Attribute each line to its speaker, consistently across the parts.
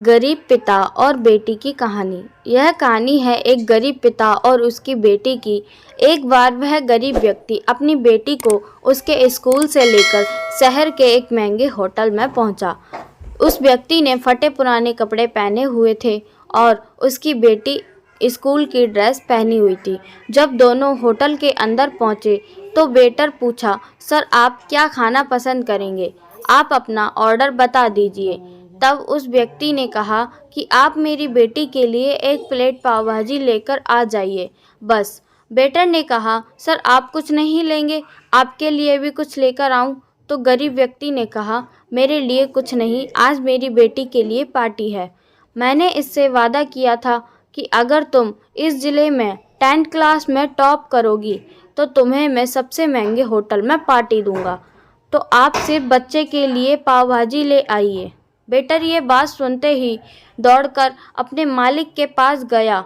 Speaker 1: गरीब पिता और बेटी की कहानी। यह कहानी है एक गरीब पिता और उसकी बेटी की। एक बार वह गरीब व्यक्ति अपनी बेटी को उसके स्कूल से लेकर शहर के एक महंगे होटल में पहुंचा। उस व्यक्ति ने फटे पुराने कपड़े पहने हुए थे और उसकी बेटी स्कूल की ड्रेस पहनी हुई थी। जब दोनों होटल के अंदर पहुंचे तो वेटर पूछा, सर आप क्या खाना पसंद करेंगे? आप अपना ऑर्डर बता दीजिए। तब उस व्यक्ति ने कहा कि आप मेरी बेटी के लिए एक प्लेट पाव भाजी लेकर आ जाइए बस। वेटर ने कहा, सर आप कुछ नहीं लेंगे, आपके लिए भी कुछ लेकर आऊं? तो गरीब व्यक्ति ने कहा, मेरे लिए कुछ नहीं, आज मेरी बेटी के लिए पार्टी है। मैंने इससे वादा किया था कि अगर तुम इस ज़िले में 10th क्लास में टॉप करोगी तो तुम्हें मैं सबसे महंगे होटल में पार्टी दूंगा। तो आप सिर्फ बच्चे के लिए पाव भाजी ले आइए। वेटर ये बात सुनते ही दौड़कर अपने मालिक के पास गया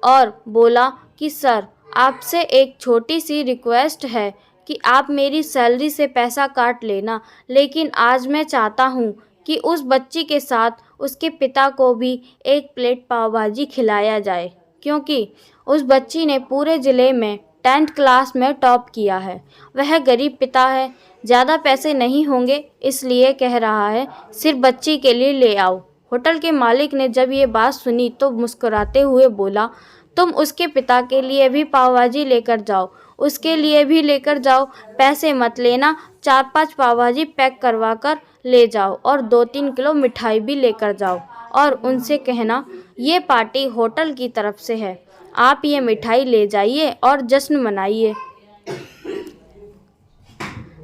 Speaker 1: और बोला कि सर आपसे एक छोटी सी रिक्वेस्ट है कि आप मेरी सैलरी से पैसा काट लेना, लेकिन आज मैं चाहता हूँ कि उस बच्ची के साथ उसके पिता को भी एक प्लेट पाव भाजी खिलाया जाए, क्योंकि उस बच्ची ने पूरे ज़िले में 10th क्लास में टॉप किया है। वह गरीब पिता है, ज़्यादा पैसे नहीं होंगे, इसलिए कह रहा है सिर्फ बच्ची के लिए ले आओ। होटल के मालिक ने जब ये बात सुनी तो मुस्कुराते हुए बोला, तुम उसके पिता के लिए भी पाव भाजी लेकर जाओ, उसके लिए भी लेकर जाओ, पैसे मत लेना, 4-5 पाव भाजी पैक करवा कर ले जाओ और 2-3 किलो मिठाई भी लेकर जाओ और उनसे कहना ये पार्टी होटल की तरफ से है, आप ये मिठाई ले जाइए और जश्न मनाइए।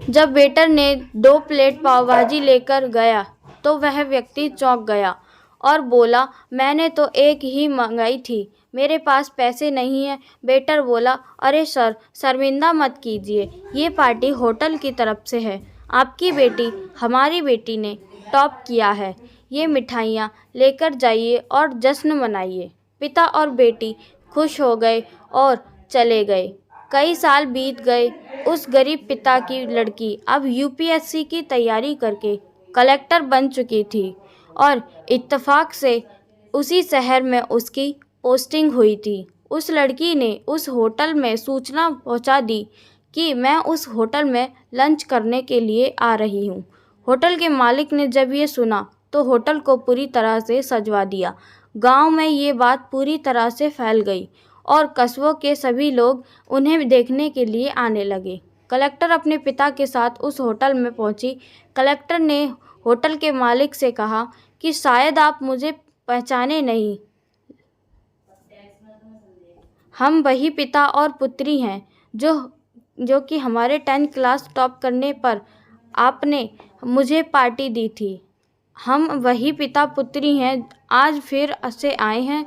Speaker 1: जब वेटर ने 2 प्लेट पाव भाजी लेकर गया तो वह व्यक्ति चौंक गया और बोला, मैंने तो एक ही मंगाई थी, मेरे पास पैसे नहीं है। वेटर बोला, अरे सर शर्मिंदा मत कीजिए, ये पार्टी होटल की तरफ से है, आपकी बेटी हमारी बेटी ने टॉप किया है, ये मिठाइयाँ लेकर जाइए और जश्न मनाइए। पिता और बेटी खुश हो गए और चले गए। कई साल बीत गए। उस गरीब पिता की लड़की अब यूपीएससी की तैयारी करके कलेक्टर बन चुकी थी और इत्तेफाक से उसी शहर में उसकी पोस्टिंग हुई थी। उस लड़की ने उस होटल में सूचना पहुंचा दी कि मैं उस होटल में लंच करने के लिए आ रही हूं। होटल के मालिक ने जब ये सुना तो होटल को पूरी तरह से सजवा दिया। गांव में ये बात पूरी तरह से फैल गई और कस्बों के सभी लोग उन्हें देखने के लिए आने लगे। कलेक्टर अपने पिता के साथ उस होटल में पहुंची। कलेक्टर ने होटल के मालिक से कहा कि शायद आप मुझे पहचाने नहीं, हम वही पिता और पुत्री हैं जो कि हमारे 10th क्लास टॉप करने पर आपने मुझे पार्टी दी थी। हम वही पिता पुत्री हैं, आज फिर से आए हैं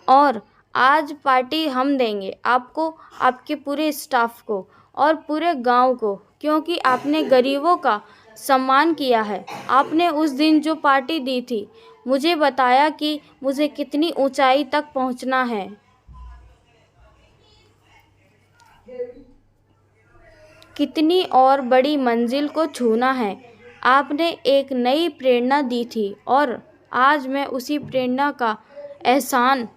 Speaker 1: और आज पार्टी हम देंगे आपको, आपके पूरे स्टाफ को और पूरे गांव को, क्योंकि आपने गरीबों का सम्मान किया है। आपने उस दिन जो पार्टी दी थी, मुझे बताया कि मुझे कितनी ऊंचाई तक पहुंचना है, कितनी और बड़ी मंजिल को छूना है। आपने एक नई प्रेरणा दी थी और आज मैं उसी प्रेरणा का एहसान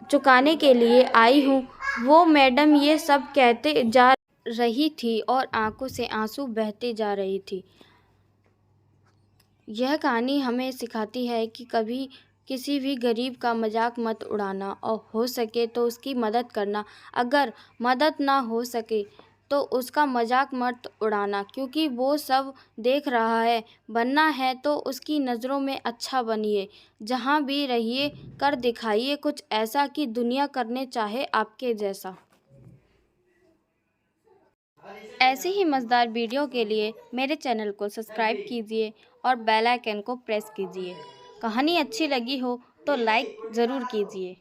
Speaker 1: चुकाने के लिए आई हूँ। वो मैडम ये सब कहते जा रही थी और आंखों से आंसू बहते जा रही थी। यह कहानी हमें सिखाती है कि कभी किसी भी गरीब का मजाक मत उड़ाना और हो सके तो उसकी मदद करना। अगर मदद ना हो सके तो उसका मजाक मत उड़ाना, क्योंकि वो सब देख रहा है। बनना है तो उसकी नज़रों में अच्छा बनिए। जहाँ भी रहिए कर दिखाइए कुछ ऐसा कि दुनिया करने चाहे आपके जैसा। ऐसे ही मज़ेदार वीडियो के लिए मेरे चैनल को सब्सक्राइब कीजिए और बेल आइकन को प्रेस कीजिए। कहानी अच्छी लगी हो तो लाइक ज़रूर कीजिए।